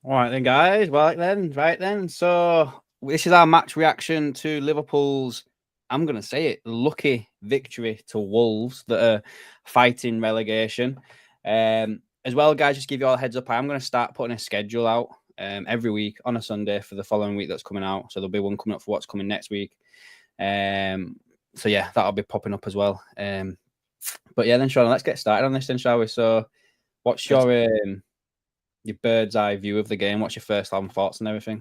All right then, guys. Right then. So this is our match reaction to Liverpool's, I'm going to say it, lucky victory to Wolves that are fighting relegation. As well, guys, just give you all a heads up. I'm going to start putting a schedule out every week on a Sunday for the following week that's coming out. So there'll be one coming up for what's coming next week. So yeah, that'll be popping up as well. But yeah, then Sean, let's get started on this then, shall we? So what's your bird's eye view of the game? What's your first 11 thoughts and everything?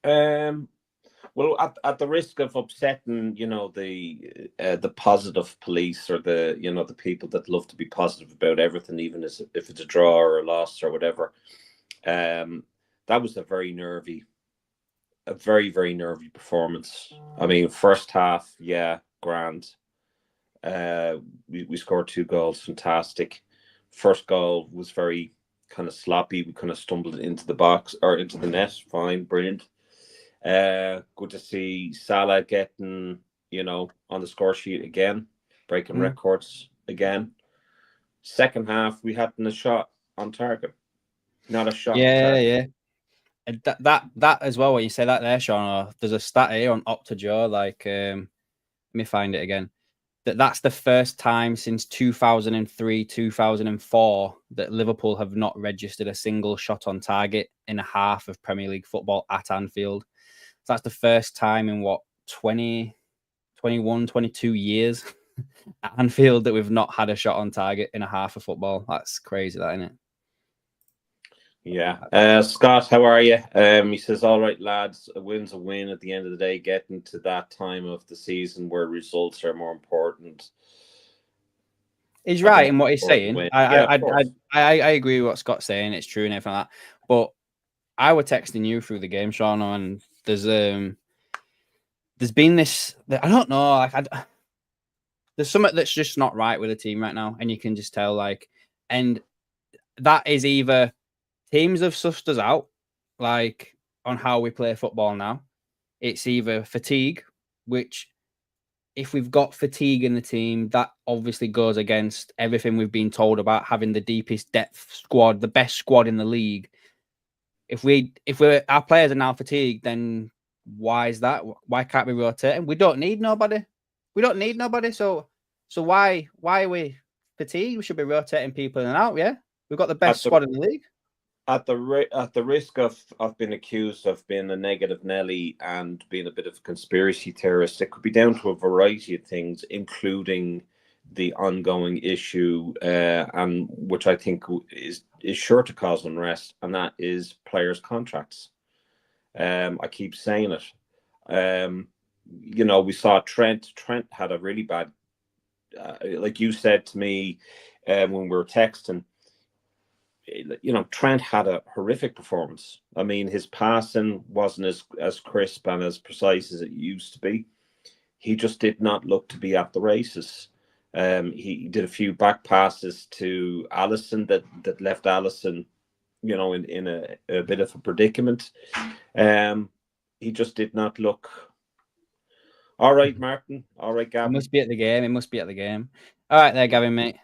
Well, at the risk of upsetting, the positive police or the people that love to be positive about everything, even if it's a draw or a loss or whatever, that was a very, very nervy performance. I mean, first half, yeah, grand. We scored 2 goals, fantastic. First goal was very kind of sloppy. We kind of stumbled into the box or into the net. Fine, brilliant. Good to see Salah getting, on the score sheet again, breaking records again. Second half, we hadn't a shot on target. Not a shot. Yeah. And that as well. When you say that there, Sean, there's a stat here on Optajaw. Let me find it again. That's the first time since 2003, 2004 that Liverpool have not registered a single shot on target in a half of Premier League football at Anfield. So that's the first time in 20, 21, 22 years at Anfield that we've not had a shot on target in a half of football. That's crazy, that, isn't it? Yeah. Scott, how are you? He says, all right, lads, a win's a win at the end of the day, getting to that time of the season where results are more important. He's right in what he's saying. I agree with what Scott's saying. It's true and everything like that. But I was texting you through the game, Sean, and there's been this, I don't know, there's something that's just not right with the team right now, and you can just tell, and that is either teams have sussed us out, on how we play football now. It's either fatigue, which if we've got fatigue in the team, that obviously goes against everything we've been told about having the deepest depth squad, the best squad in the league. If our players are now fatigued, then why is that? Why can't we rotate them? We don't need nobody. So why are we fatigued? We should be rotating people in and out. Yeah, we've got the best squad in the league. At the risk of being accused of being a negative Nelly and being a bit of a conspiracy theorist, it could be down to a variety of things, including the ongoing issue, and which I think is sure to cause unrest, and that is players' contracts. I keep saying it. We saw Trent. Trent had a really bad, like you said to me when we were texting. Trent had a horrific performance. I mean, his passing wasn't as crisp and as precise as it used to be. He just did not look to be at the races. He did a few back passes to Alisson that left Alisson, in a bit of a predicament. He just did not look. All right, Martin. All right, Gavin. It must be at the game. All right, there, Gavin, mate.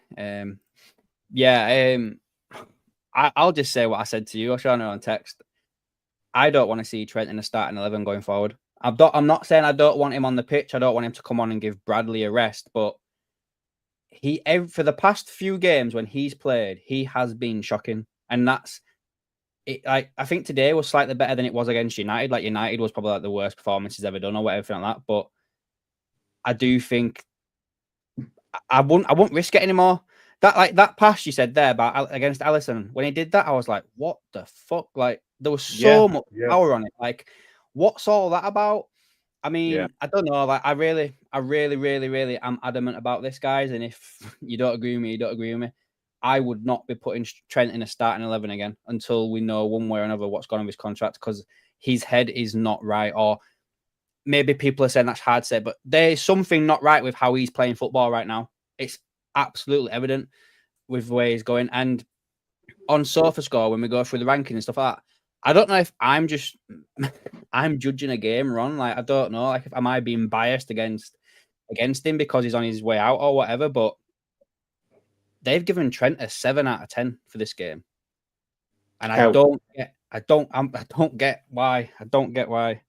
I'll just say what I said to you, Sean, on text. I don't want to see Trent in the starting 11 going forward. I'm not saying I don't want him on the pitch. I don't want him to come on and give Bradley a rest, but for the past few games when he's played, he has been shocking, and that's it. I think today was slightly better than it was against United. Like United was probably the worst performance he's ever done or whatever like that. But I do think I won't risk it anymore. That pass you said there about against Alisson, when he did that, I was like, what the fuck? Like, there was so much power on it. Like, what's all that about? I mean, I don't know. Like, I really am adamant about this, guys. And if you don't agree with me, you don't agree with me. I would not be putting Trent in a starting 11 again until we know one way or another what's gone on with his contract, because his head is not right. Or maybe people are saying that's hard to say, but there's something not right with how he's playing football right now. It's absolutely evident with the way he's going. And on SofaScore, when we go through the ranking and stuff like that, I don't know if I'm judging a game wrong. Like, I don't know. Like, am I being biased against him because he's on his way out or whatever? But they've given Trent a 7 out of 10 for this game. and How? I don't get why. I don't get why.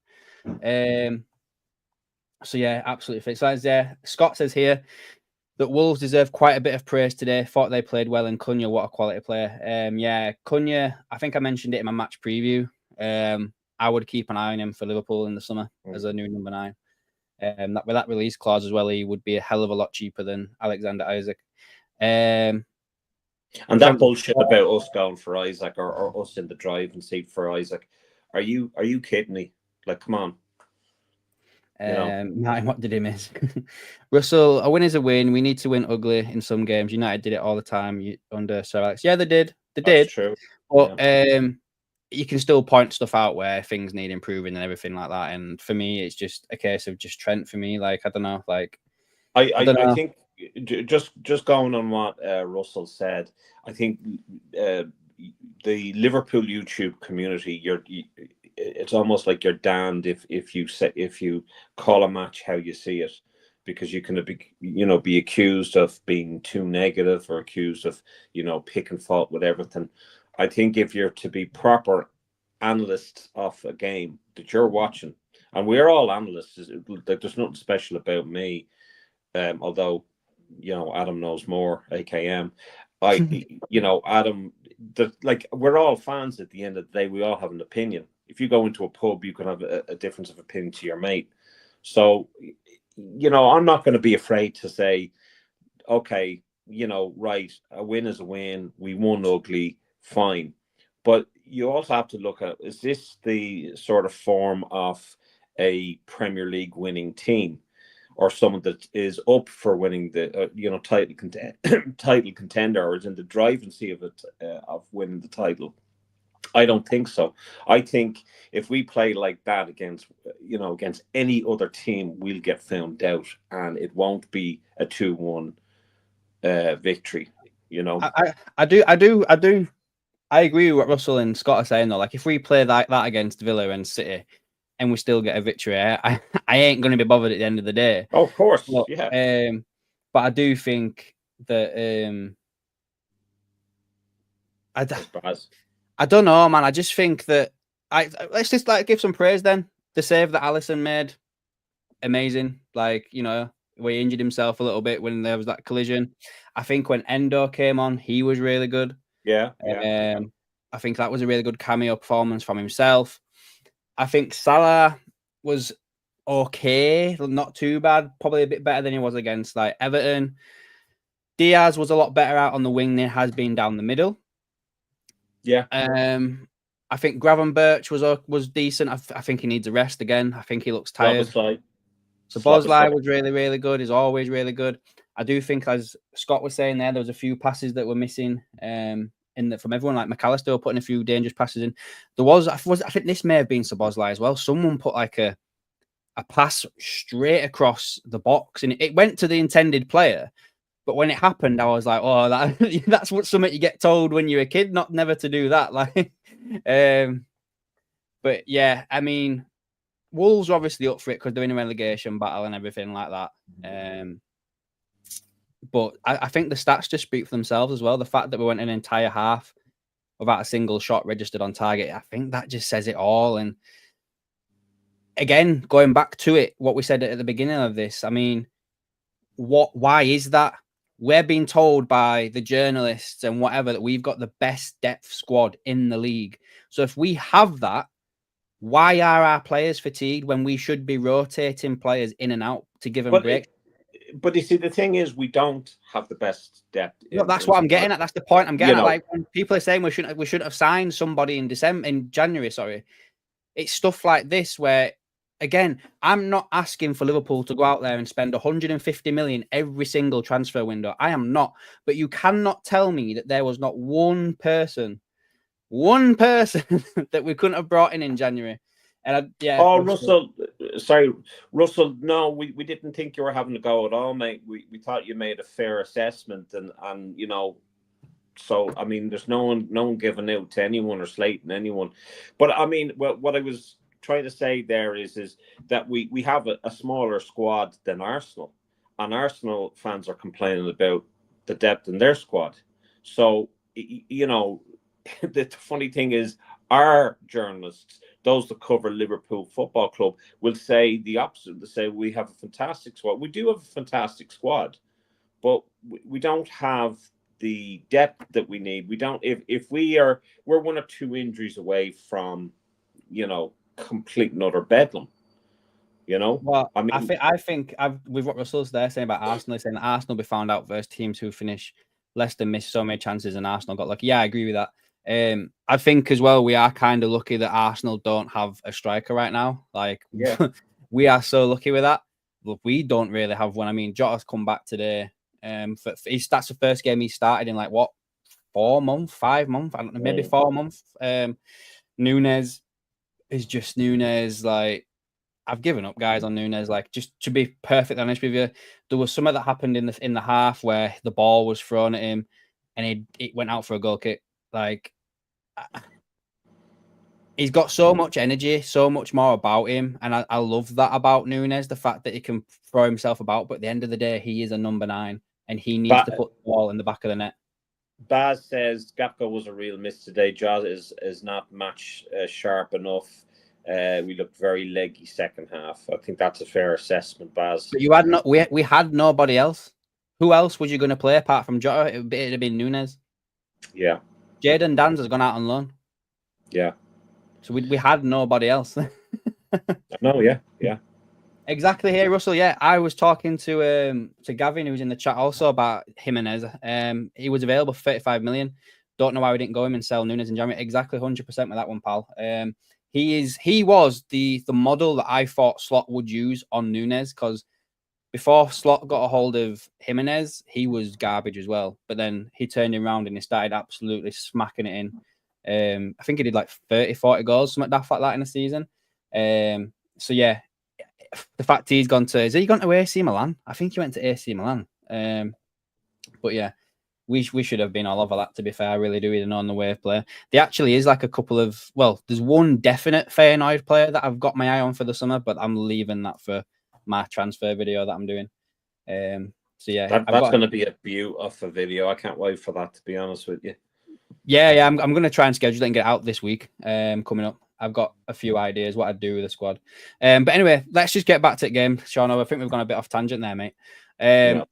So yeah, absolutely fit. So Scott says here that Wolves deserve quite a bit of praise today. Thought they played well, and Cunha, what a quality player. Yeah, Cunha, I think I mentioned it in my match preview. I would keep an eye on him for Liverpool in the summer as a new number 9. With that release clause as well, he would be a hell of a lot cheaper than Alexander Isaac. And that bullshit about us going for Isaac or us in the driving seat for Isaac. Are you kidding me? Like, come on. Martin, what did he miss? Russell, a win is a win. We need to win ugly in some games. United did it all the time under Sir Alex. Yeah, they did. That's true. But you can still point stuff out where things need improving and everything like that. And for me, it's just a case of just Trent for me. Like, I don't know. Like, I think just going on what Russell said, I think the Liverpool YouTube community, it's almost like you're damned if you call a match how you see it, because you can be accused of being too negative or accused of picking fault with everything. I think if you're to be proper analysts of a game that you're watching, and we're all analysts, there's nothing special about me, although Adam knows more, AKM. Adam, we're all fans at the end of the day. We all have an opinion. If you go into a pub, you can have a difference of opinion to your mate. So, I'm not going to be afraid to say, okay, right, a win is a win. We won ugly, fine. But you also have to look at, is this the sort of form of a Premier League winning team, or someone that is up for winning the title contender, or is in the driving seat of it of winning the title? I don't think so. I think if we play like that against any other team, we'll get found out, and it won't be a 2-1 victory. I agree with what Russell and Scott are saying though. Like, if we play that against Villa and City, and we still get a victory, I ain't going to be bothered at the end of the day. Oh, of course, but, yeah. But I do think that I don't know, man. I just think that let's just give some praise then. The save that Alisson made, amazing. Like, where he injured himself a little bit when there was that collision. I think when Endo came on, he was really good. Yeah. I think that was a really good cameo performance from himself. I think Salah was okay, not too bad, probably a bit better than he was against Everton. Diaz was a lot better out on the wing than he has been down the middle. Yeah. I think Gravenberch was decent. I think he needs a rest again. I think he looks tired. Szoboszlai was really, really good. He's always really good. I do think, as Scott was saying there was a few passes that were missing from everyone. Like McAllister putting a few dangerous passes in. I think this may have been Szoboszlai as well. Someone put a pass straight across the box, and it went to the intended player. But when it happened, I was like, "Oh, that's something you get told when you're a kid, never to do that." But yeah, I mean, Wolves are obviously up for it because they're in a relegation battle and everything like that. But I think the stats just speak for themselves as well. The fact that we went an entire half without a single shot registered on target, I think that just says it all. And again, going back to it, what we said at the beginning of this, I mean, why is that? We're being told by the journalists and whatever that we've got the best depth squad in the league. So if we have that, why are our players fatigued when we should be rotating players in and out to give them breaks? But you see, the thing is, we don't have the best depth. No, that's what I'm getting at. That's the point I'm getting at. Like, when people are saying we shouldn't have signed somebody in January. Sorry, it's stuff like this where, again, I'm not asking for Liverpool to go out there and spend 150 million every single transfer window. I am not. But you cannot tell me that there was not one person that we couldn't have brought in January. And Russell, Russell, no, we didn't think you were having a go at all, mate. We thought you made a fair assessment, and so I mean, there's no one giving out to anyone or slating anyone. But I mean, what I was trying to say there is that we have a smaller squad than Arsenal, and Arsenal fans are complaining about the depth in their squad. So the funny thing is, our journalists, those that cover Liverpool Football Club, will say the opposite. They say we have a fantastic squad. We do have a fantastic squad, but we don't have the depth that we need. We don't. If we're 1 or 2 injuries away from, complete and utter bedlam. Well, I mean, I think with what Russell's there saying about Arsenal, saying that Arsenal will be found out versus teams who finish Leicester missed so many chances and Arsenal got lucky. Yeah, I agree with that. I think as well we are kind of lucky that Arsenal don't have a striker right now. Like, yeah, we are so lucky with that. Look, we don't really have one. I mean, Jota's come back today. That's the first game he started in like what 4 months, 5 months. I don't know, maybe 4 months. Nunes is just Nunes. Like, I've given up, guys, on Nunes. Like, just to be perfectly honest with you, there was some of that happened in the half where the ball was thrown at him, and it went out for a goal kick. Like, he's got so much energy, so much more about him, and I love that about Nunes, the fact that he can throw himself about. But at the end of the day, he is a number 9, and he needs to put the ball in the back of the net. Baz says Gakpo was a real miss today. Jota is not match sharp enough. We looked very leggy second half. I think that's a fair assessment, Baz. But you had we had nobody else. Who else was you going to play apart from Jota? It'd have been Nunes. Yeah. Jadon Danns has gone out on loan. Yeah. So we had nobody else. No, yeah. Exactly here, Russell. Yeah, I was talking to Gavin, who's in the chat also, about Jimenez. He was available for 35 million. Don't know why we didn't go him and sell Nunes and Jammeh. Exactly 100% with that one, pal. He was the model that I thought Slot would use on Nunes, because before Slot got a hold of Jimenez, he was garbage as well. But then he turned him around and he started absolutely smacking it in. I think he did like 30, 40 goals, something like that in a season. So yeah, the fact has he gone to AC Milan? I think he went to AC Milan. But yeah, we should have been all over that, to be fair. I really do. He's an on the wave player. There actually is like a couple of, there's one definite Feyenoord player that I've got my eye on for the summer, but I'm leaving that for my transfer video that I'm doing. So yeah, that's going to be a beaut of a video. I can't wait for that, to be honest with you. Yeah, I'm going to try and schedule it and get it out this week. Coming up, I've got a few ideas what I'd do with the squad. But anyway, let's just get back to the game, Seano. I think we've gone a bit off tangent there, mate.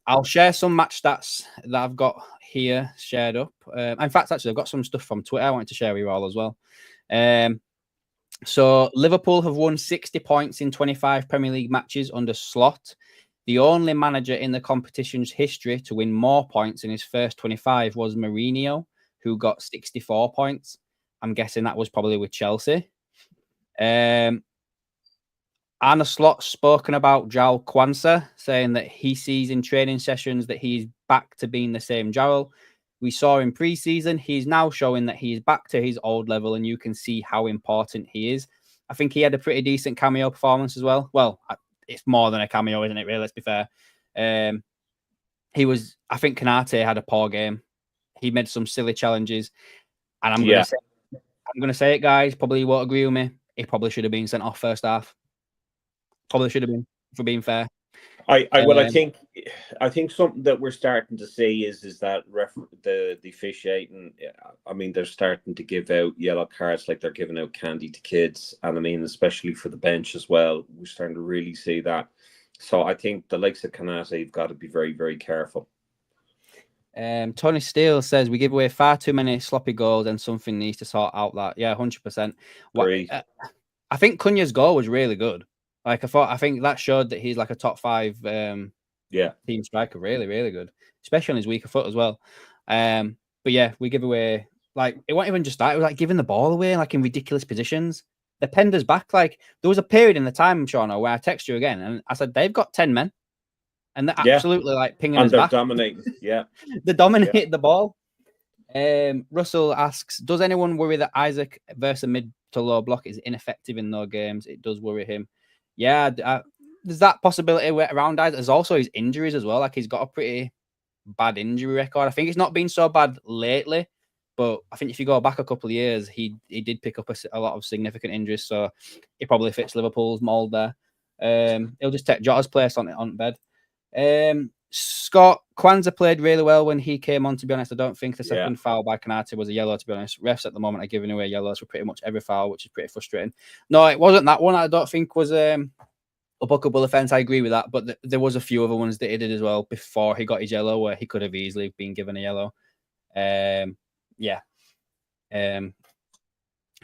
I'll share some match stats that I've got here shared up. In fact, actually, I've got some stuff from Twitter I wanted to share with you all as well. So Liverpool have won 60 points in 25 Premier League matches under Slot. The only manager in the competition's history to win more points in his first 25 was Mourinho, who got 64 points. I'm guessing that was probably with Chelsea. Arne Slot spoken about João Kwanzaa, saying that he sees in training sessions that he's back to being the same João we saw in pre-season. He's now showing that he's back to his old level, and you can see how important he is. I think he had a pretty decent cameo performance as well. Well, it's more than a cameo, isn't it, really? Let's be fair. I think Kanate had a poor game. He made some silly challenges. And I'm going to say it, guys. Probably you won't agree with me. He probably should have been sent off first half. Probably should have been, for being fair. I think something that we're starting to see is that the officiating. I mean, they're starting to give out yellow cards like they're giving out candy to kids, and I mean, especially for the bench as well. We're starting to really see that. So I think the likes of Kanate have got to be very, very careful. Tony Steele says we give away far too many sloppy goals, and something needs to sort out that. Yeah, 100%. I think Cunha's goal was really good. Like, I think that showed that he's like a top 5 team striker. Really, really good, especially on his weaker foot as well. But yeah, we give away, like, it wasn't even just that. It was like giving the ball away like in ridiculous positions. The Penders back. Like, there was a period in the time, Sean, where I text you again and I said they've got 10 men, and they're absolutely like pinging us back. Dominating. Yeah, they dominate the ball. Russell asks, does anyone worry that Isaac versus mid to low block is ineffective in those games? It does worry him. Yeah, there's that possibility around Isaac. There's also his injuries as well. Like, he's got a pretty bad injury record. I think it's not been so bad lately, but I think if you go back a couple of years, he did pick up a lot of significant injuries. So he probably fits Liverpool's mould there. He'll just take Jota's place on bed. Scott Kwanzaa played really well when he came on, to be honest. I don't think the Yeah. second foul by Kanate was a yellow, to be honest. Refs at the moment are giving away yellows for pretty much every foul, which is pretty frustrating. No, it wasn't that one. I don't think was a bookable offence. I agree with that. But there was a few other ones that he did as well before he got his yellow, where he could have easily been given a yellow. Yeah.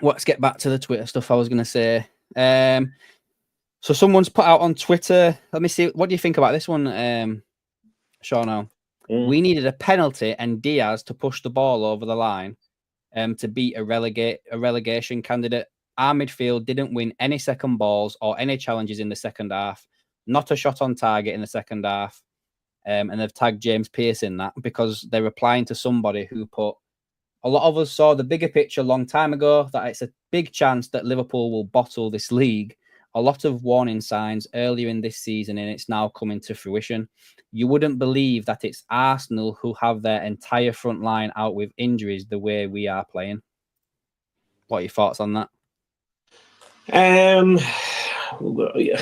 Let's get back to the Twitter stuff I was going to say. So someone's put out on Twitter. Let me see. What do you think about this one, Seano? We needed a penalty and Diaz to push the ball over the line to beat a relegation candidate. Our midfield didn't win any second balls or any challenges in the second half. Not a shot on target in the second half. And they've tagged James Pearce in that because they're replying to somebody who put, a lot of us saw the bigger picture a long time ago that it's a big chance that Liverpool will bottle this league. A lot of warning signs earlier in this season, and it's now coming to fruition. You wouldn't believe that it's Arsenal who have their entire front line out with injuries the way we are playing. What are your thoughts on that? Well, yeah.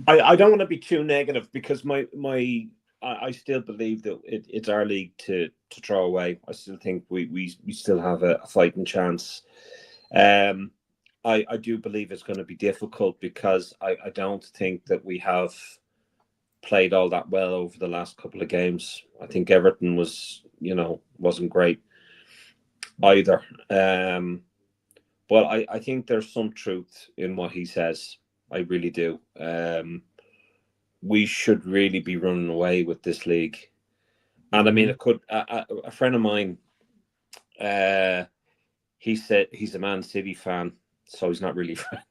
I don't want to be too negative because I still believe that it's our league to throw away. I still think we still have a fighting chance. I do believe it's going to be difficult because I don't think that we have played all that well over the last couple of games. I think Everton wasn't great either. But I think there's some truth in what he says. I really do. We should really be running away with this league. And I mean, it could. A friend of mine, he said he's a Man City fan, so he's not really a friend.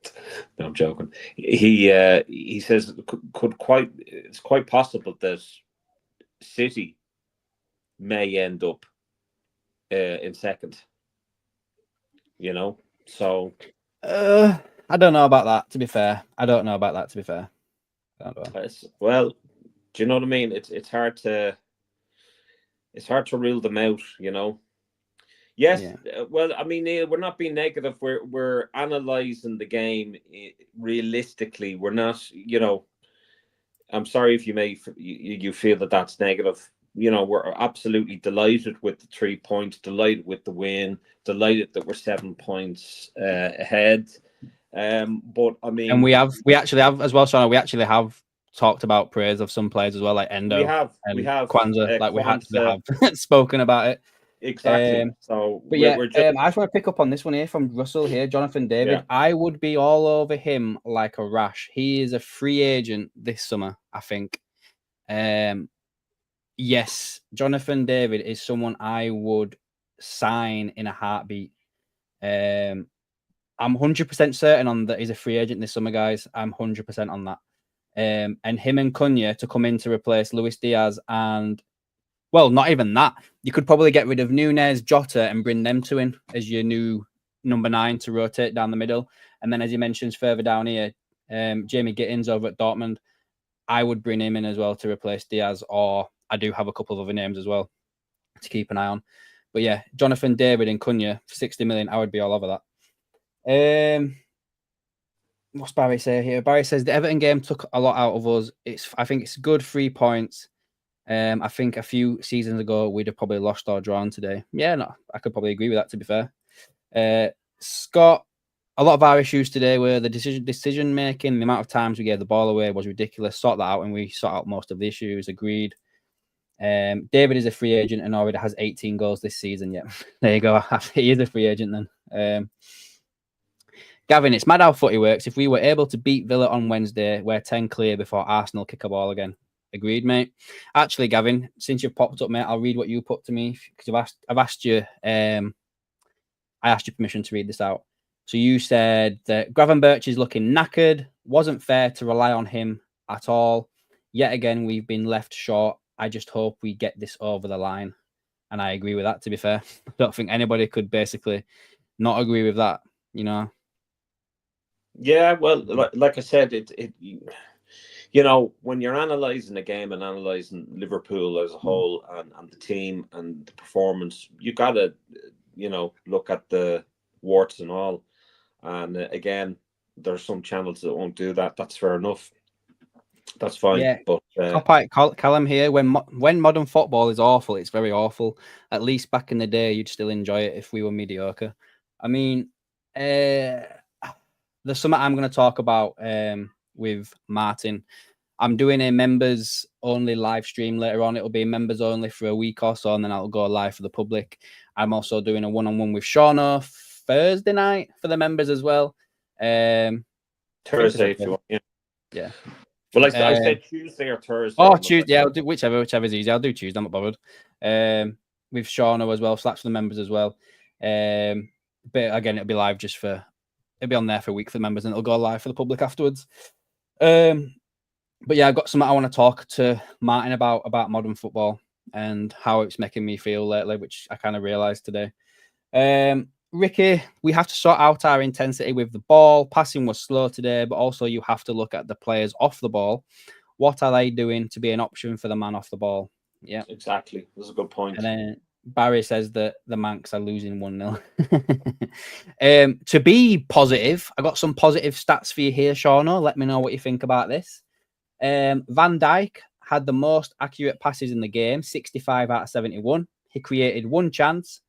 No, I'm joking. He says it's quite possible that City may end up in second. So. I don't know about that, to be fair. Well, do you know what I mean? It's hard to rule them out, Yes, yeah. Well, I mean, Neil, we're not being negative. We're analysing the game realistically. We're not, I'm sorry if you feel that that's negative. We're absolutely delighted with the 3 points, delighted with the win, delighted that we're 7 points ahead. But I mean, and we actually have as well, Sean. We actually have talked about praise of some players as well, like Endo. We have Kwanzaa. We actually have spoken about it. Exactly. But I just want to pick up on this one here from Russell here, Jonathan David. Yeah. I would be all over him like a rash. He is a free agent this summer, I think. Yes, Jonathan David is someone I would sign in a heartbeat. I'm 100% certain on that he's a free agent this summer, guys. I'm 100% on that. And him and Cunha to come in to replace Luis Diaz and, well, not even that. You could probably get rid of Nunez, Jota, and bring them two in as your new number 9 to rotate down the middle. And then, as he mentions further down here, Jamie Gittins over at Dortmund, I would bring him in as well to replace Diaz, or I do have a couple of other names as well to keep an eye on. But yeah, Jonathan David and Cunha for 60 million, I would be all over that. What's Barry say here? Barry says the Everton game took a lot out of us. I think it's good 3 points. I think a few seasons ago we'd have probably lost or drawn today. Yeah, no, I could probably agree with that, to be fair. Scott, a lot of our issues today were the decision making. The amount of times we gave the ball away was ridiculous. Sort that out, and we sort out most of the issues. Agreed. David is a free agent and already has 18 goals this season. Yeah, there you go. He is a free agent then. Gavin, it's mad how footy works. If we were able to beat Villa on Wednesday, we're 10 clear before Arsenal kick a ball again. Agreed, mate. Actually, Gavin, since you've popped up, mate, I'll read what you put to me because I've asked you. I asked you permission to read this out. So you said that Gravenberch is looking knackered. Wasn't fair to rely on him at all. Yet again, we've been left short. I just hope we get this over the line. And I agree with that, to be fair. I don't think anybody could basically not agree with that, Yeah, well, like I said, when you're analysing a game and analysing Liverpool as a whole and the team and the performance, you got to, look at the warts and all. And again, there's some channels that won't do that. That's fair enough. That's fine. Yeah. But Cop out Callum here. When modern football is awful, it's very awful. At least back in the day, you'd still enjoy it if we were mediocre. I mean, there's something I'm going to talk about with Martin. I'm doing a members only live stream later on. It'll be members only for a week or so, and then I'll go live for the public. I'm also doing a one-on-one with Seano Thursday night for the members as well. Thursday, if you want. Yeah. Well, I said Tuesday or Thursday. Oh, Tuesday. Yeah, I'll do whichever's easy. I'll do Tuesday. I'm not bothered. With Seano as well, so that's for the members as well. But again, it'll be live it'll be on there for a week for the members, and it'll go live for the public afterwards. But yeah, I've got something I want to talk to Martin about modern football and how it's making me feel lately, which I kind of realised today. Ricky, we have to sort out our intensity with the ball. Passing was slow today, but also you have to look at the players off the ball. What are they doing to be an option for the man off the ball? Yeah, exactly. That's a good point. And then Barry says that the Manx are losing 1-0. To be positive, I got some positive stats for you here, Seano. Let me know what you think about this. Van Dijk had the most accurate passes in the game, 65 out of 71. He created 1 chance,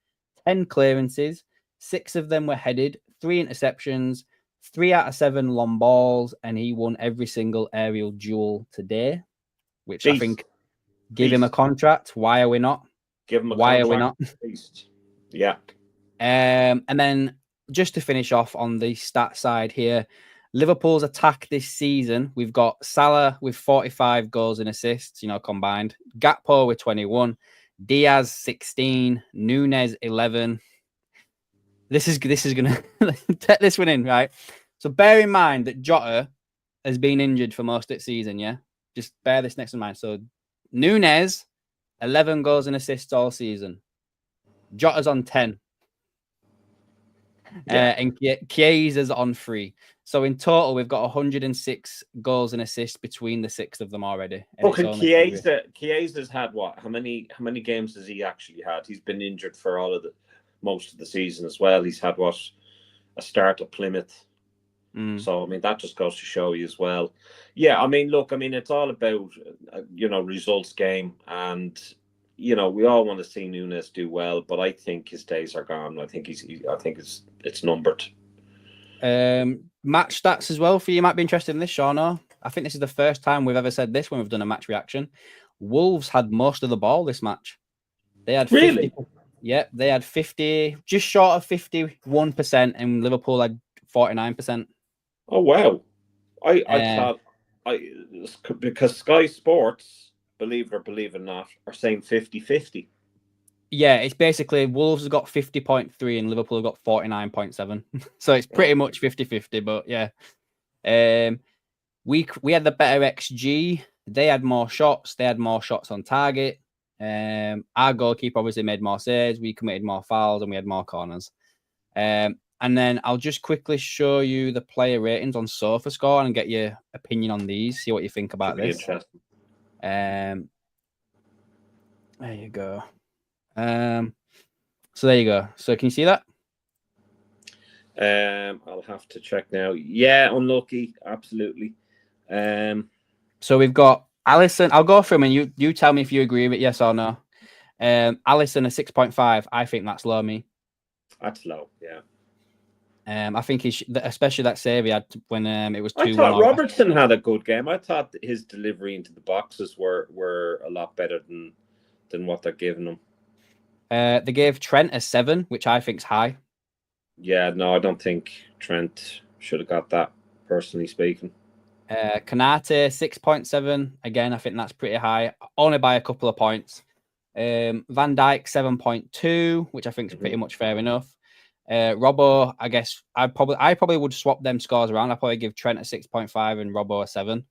10 clearances, 6 of them were headed, 3 interceptions, 3 out of 7 long balls, and he won every single aerial duel today, which I think give him a contract. Why are we not? Give him a Why contract. are we not? Yeah. And then just to finish off on the stat side here, Liverpool's attack this season, we've got Salah with 45 goals and assists, combined. Gakpo with 21, Diaz 16, Nunes 11. This is gonna take this one in, right? So bear in mind that Jota has been injured for most of the season. Yeah, just bear this next in mind. So Nunes 11 goals and assists all season. Jota's on 10. And Chiesa's on 3. So in total, we've got 106 goals and assists between the 6 of them already. Okay, Chiesa's had what? How many games has he actually had? He's been injured for most of the season as well. He's had a start at Plymouth. So I mean that just goes to show you as well. Yeah, I mean, look, it's all about results game, and we all want to see Nunes do well, but I think his days are gone. I think it's numbered. Match stats as well for you might be interested in this, Seano. I think this is the first time we've ever said this when we've done a match reaction. Wolves had most of the ball this match. They had 50, they had 50, just short of 51%, and Liverpool had 49%. Oh wow! I thought because Sky Sports, believe it or not, are saying 50-50. Yeah, it's basically Wolves have got 50.3 and Liverpool have got 49.7. So it's pretty much 50-50, but yeah. We had the better XG. They had more shots. They had more shots on target. Our goalkeeper obviously made more saves. We committed more fouls and we had more corners. And then I'll just quickly show you the player ratings on SofaScore and get your opinion on these. See what you think about this. Interesting. There you go. So there you go. So can you see that? I'll have to check now. Yeah, unlucky, absolutely. So we've got Alisson. I'll go through them and you tell me if you agree with it, yes or no. Alisson a 6.5. I think that's low. That's low. Yeah. I think especially that save he had when it was 2-1. I thought Robertson had a good game. I thought his delivery into the boxes were a lot better than what they're giving him. They gave Trent a 7, which I think's high. Yeah, no, I don't think Trent should have got that, personally speaking. Konate 6.7. Again, I think that's pretty high, only by a couple of points. Van Dijk 7.2, which I think is pretty much fair enough. Robbo, I guess I probably would swap them scores around. I'd probably give Trent a 6.5 and Robbo a 7.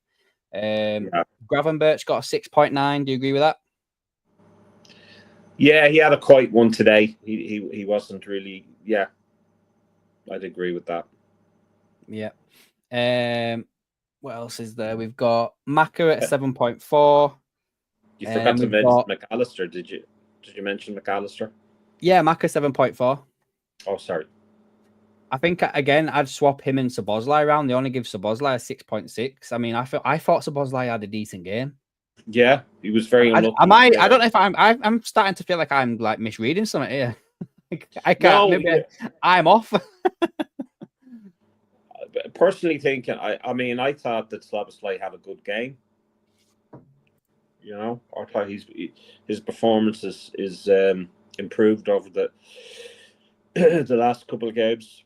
Gravenberch got a 6.9. Do you agree with that? Yeah, he had a quiet one today. He wasn't really. Yeah, I'd agree with that. Yeah. What else is there? We've got Maka at 7.4. You forgot to mention McAllister. Did you mention McAllister? Yeah, Maka 7.4. Oh, sorry. I think again, I'd swap him and Szoboszlai around. They only give Szoboszlai a 6.6. I mean, I thought Szoboszlai had a decent game. Yeah, he was very unlucky. I don't know if I'm starting to feel like I'm like misreading something here. I can't. No, maybe I'm off. Personally thinking, I mean, I thought that Szoboszlai had a good game. You know, I thought his performance is improved over the the last couple of games.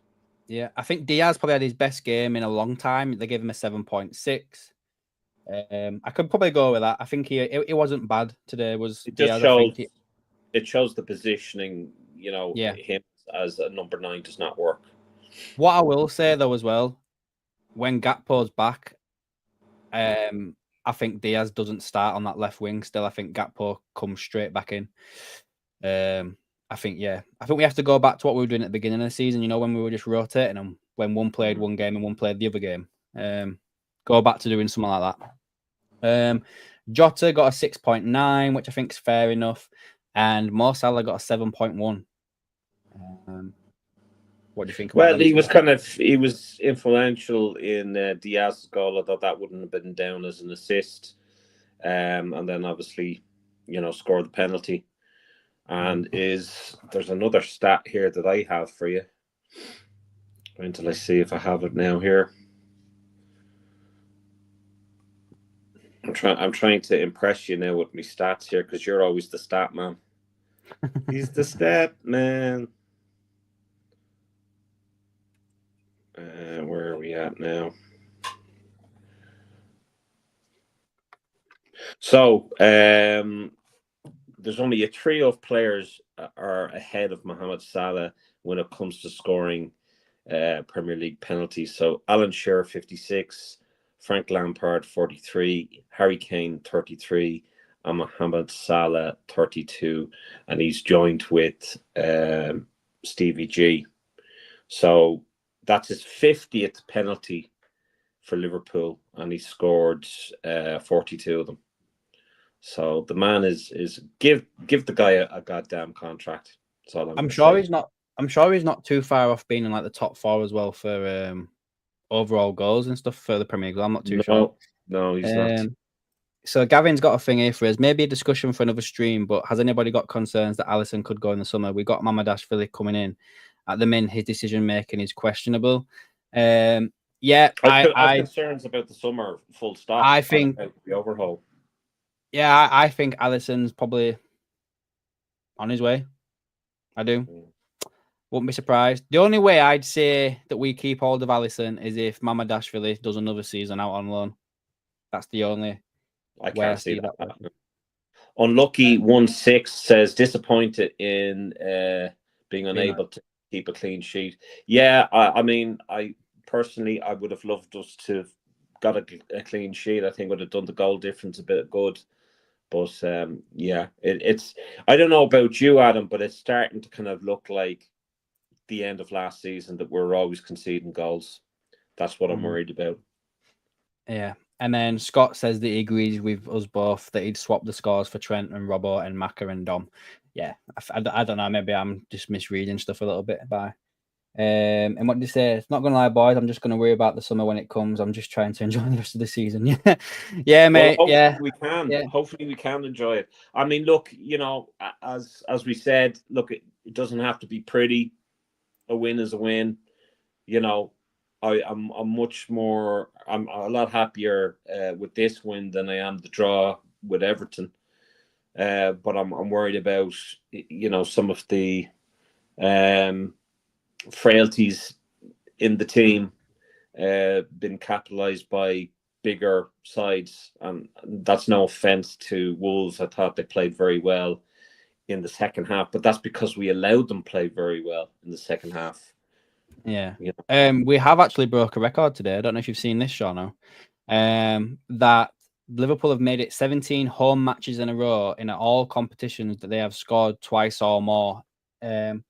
Yeah, I think Diaz probably had his best game in a long time. They gave him a 7.6. I could probably go with that. I think it wasn't bad today. Was It just Diaz? shows it shows the positioning. You know, Yeah. him as a number 9 does not work. What I will say though, as well, when Gakpo's back, I think Diaz doesn't start on that left wing. Still, I think Gakpo comes straight back in. I think we have to go back to what we were doing at the beginning of the season. You know, when we were just rotating them, when one played one game and one played the other game. Go back to doing something like that. Jota got a 6.9, which I think is fair enough, and Mo Salah got a 7.1. What do you think about Well, them? he was influential in Diaz's goal, although that wouldn't have been down as an assist. And then obviously, scored the penalty. And there's another stat here that I have for you. Wait until I see if I have it now here. I'm trying to impress you now with my stats here because you're always the stat man. He's the stat man. Where are we at now? So there's only a trio of players are ahead of Mohamed Salah when it comes to scoring Premier League penalties. So Alan Shearer 56, Frank Lampard 43, Harry Kane 33, and Mohamed Salah 32, and he's joined with Stevie G. So that's his 50th penalty for Liverpool, and he scored 42 of them. So the man is give the guy a goddamn contract. That's all I'm sure say. he's not. I'm sure he's not too far off being in like the top 4 as well for overall goals and stuff for the Premier League. I'm not too sure. No, he's not. So Gavin's got a thing here for us. Maybe a discussion for another stream. But has anybody got concerns that Alisson could go in the summer? We got Mamardashvili coming in. At the minute, his decision making is questionable. I have concerns about the summer. Full stop. I think the overhaul. Yeah, I think Alisson's probably on his way. I do. Wouldn't be surprised. The only way I'd say that we keep hold of Alisson is if Mamardashvili does another season out on loan. That's the only I can't see that. Happening. Unlucky 1-6 says disappointed in being unable to keep a clean sheet. Yeah, I mean, I personally would have loved us to have got a clean sheet. I think would have done the goal difference a bit good. But it's I don't know about you, Adam, but it's starting to kind of look like the end of last season that we're always conceding goals. That's what I'm worried about. Yeah. And then Scott says that he agrees with us both that he'd swap the scores for Trent and Robbo and Maka and Dom. Yeah, I don't know. Maybe I'm just misreading stuff a little bit by. And what did you say? It's not going to lie, boys. I'm just going to worry about the summer when it comes. I'm just trying to enjoy the rest of the season. Yeah, mate. Well, we can. Yeah. Hopefully, we can enjoy it. I mean, look, as we said, look, it doesn't have to be pretty. A win is a win. I'm much more. I'm a lot happier with this win than I am the draw with Everton. But I'm worried about some of the frailties in the team been capitalized by bigger sides, and that's no offense to Wolves. I thought they played very well in the second half, but that's because we allowed them play very well in the second half. Yeah. We have actually broke a record today. I don't know if you've seen this, Seano. That Liverpool have made it 17 home matches in a row in all competitions that they have scored twice or more. And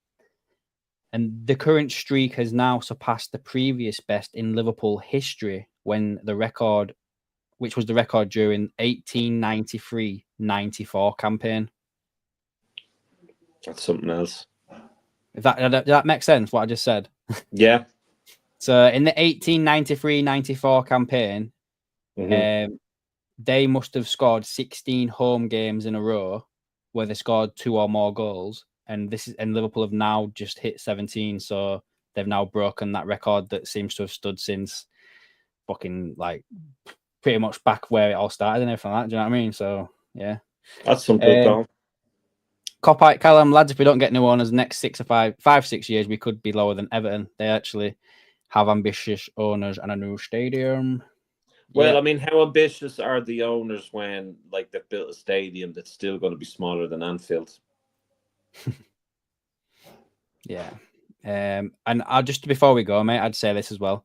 the current streak has now surpassed the previous best in Liverpool history when the record, which was the record during 1893-94 campaign. That's something else. If that makes sense, what I just said. Yeah. So in the 1893-94 campaign, they must have scored 16 home games in a row where they scored 2 or more goals, and Liverpool have now just hit 17, so they've now broken that record that seems to have stood since fucking like pretty much back where it all started and everything like that. Do you know what I mean? So yeah, That's some good goal. Copite Callum, lads, if we don't get new owners next 6 years, we could be lower than Everton. They actually have ambitious owners and a new stadium. Well, I mean, how ambitious are the owners when like they've built a stadium that's still going to be smaller than Anfield? Yeah. And just before we go, mate, I'd say this as well.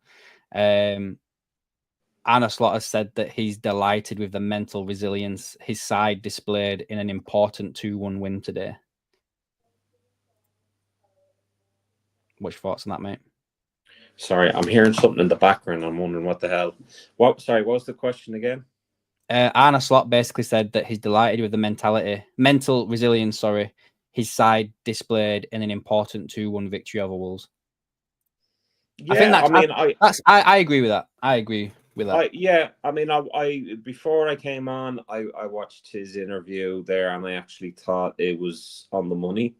Anna Slaughter said that he's delighted with the mental resilience his side displayed in an important 2-1 win today. What's your thoughts on that, mate? Sorry, I'm hearing something in the background. I'm wondering what the hell. Sorry, what was the question again? Anna Slot basically said that he's delighted with the mental resilience, his side displayed in an important 2-1 victory over Wolves. Yeah, I agree with that. I agree with that. Before I came on, I watched his interview there, and I actually thought it was on the money.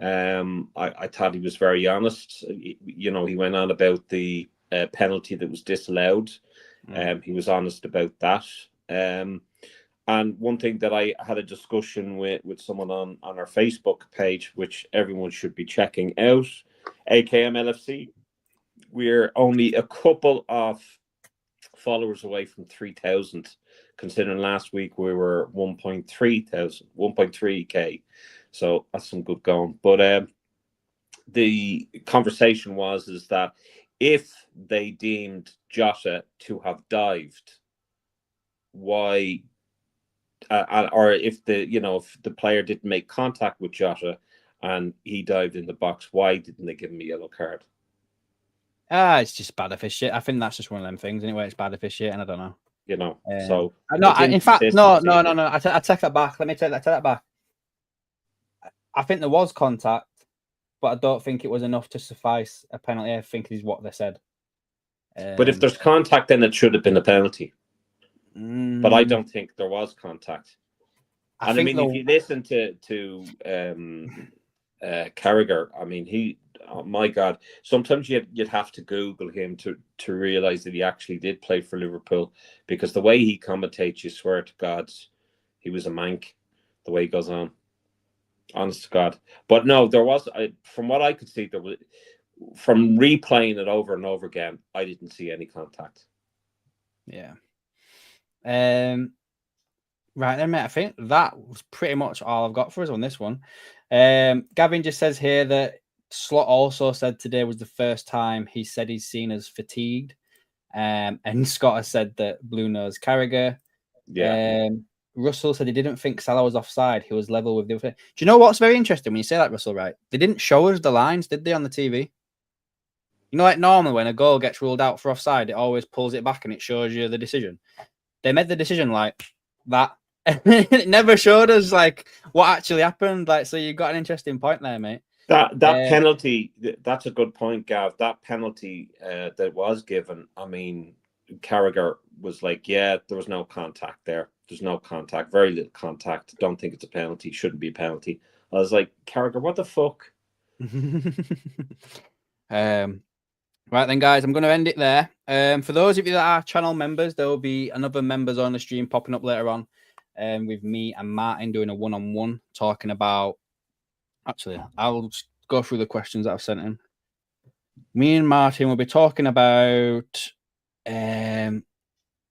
I thought he was very honest. You know, he went on about the penalty that was disallowed. He was honest about that. And one thing that I had a discussion with someone on our Facebook page, which everyone should be checking out, AKM LFC. We're only a couple of followers away from 3,000, considering last week we were 1.3K. So that's some good going. But the conversation is that if they deemed Jota to have dived, why, or if the player didn't make contact with Jota and he dived in the box, why didn't they give him a yellow card? It's just bad officiating. I think that's just one of them things. Anyway, it's bad officiating, and I don't know. So no. In fact, no. I take that back. Let me take that back. I think there was contact, but I don't think it was enough to suffice a penalty. I think is what they said. But if there's contact, then it should have been a penalty. But I don't think there was contact. I mean, if you listen to Carragher, I mean, oh my God, sometimes you'd have to Google him to realize that he actually did play for Liverpool, because the way he commentates, you swear to God, he was a mank. The way he goes on, honest to God. But no, there was, from what I could see, there was, from replaying it over and over again, I didn't see any contact. Yeah. Right then, mate. I think that was pretty much all I've got for us on this one. Gavin just says here that Slot also said today was the first time he said he's seen as fatigued. And Scott has said that Blue Nose Carragher. Yeah. Russell said he didn't think Salah was offside. He was level with the other. Do you know what's very interesting when you say that, Russell? Right? They didn't show us the lines, did they, on the TV? You know, like normally when a goal gets ruled out for offside, it always pulls it back and it shows you the decision. They made the decision like that. It never showed us like what actually happened. Like, so you got an interesting point there, mate. That penalty, that's a good point, Gav. That penalty that was given, I mean, Carragher was like, yeah, there was no contact there. There's no contact, very little contact. Don't think it's a penalty. Shouldn't be a penalty. I was like, Carragher, what the fuck? Right then, guys, I'm going to end it there. For those of you that are channel members, there will be another members on the stream popping up later on, with me and Martin doing a one-on-one talking about. Actually, I'll just go through the questions that I've sent in. Me and Martin will be talking about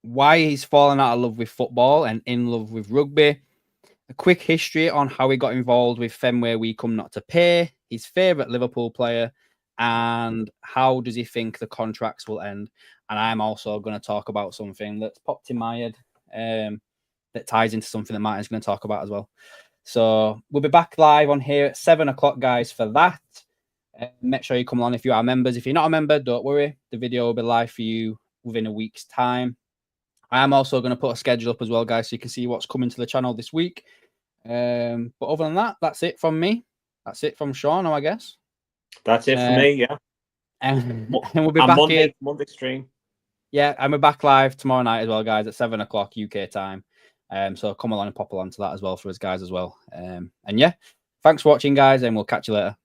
why he's fallen out of love with football and in love with rugby. A quick history on how he got involved with Fenway We Come Not to Pay, his favourite Liverpool player, and how does he think the contracts will end. And I'm also going to talk about something that's popped in my head that ties into something that Martin's going to talk about as well. So we'll be back live on here at 7 o'clock, guys, for that. Make sure you come on if you are members. If you're not a member, don't worry. The video will be live for you within a week's time. I am also going to put a schedule up as well, guys, so you can see what's coming to the channel this week. But other than that, that's it from me. That's it from Seano, I guess. That's it for me. Yeah, and we'll be back in Monday stream. Yeah, and we're back live tomorrow night as well, guys, at 7 o'clock UK time. So come along and pop along to that as well for us guys as well. And yeah, thanks for watching, guys, and we'll catch you later.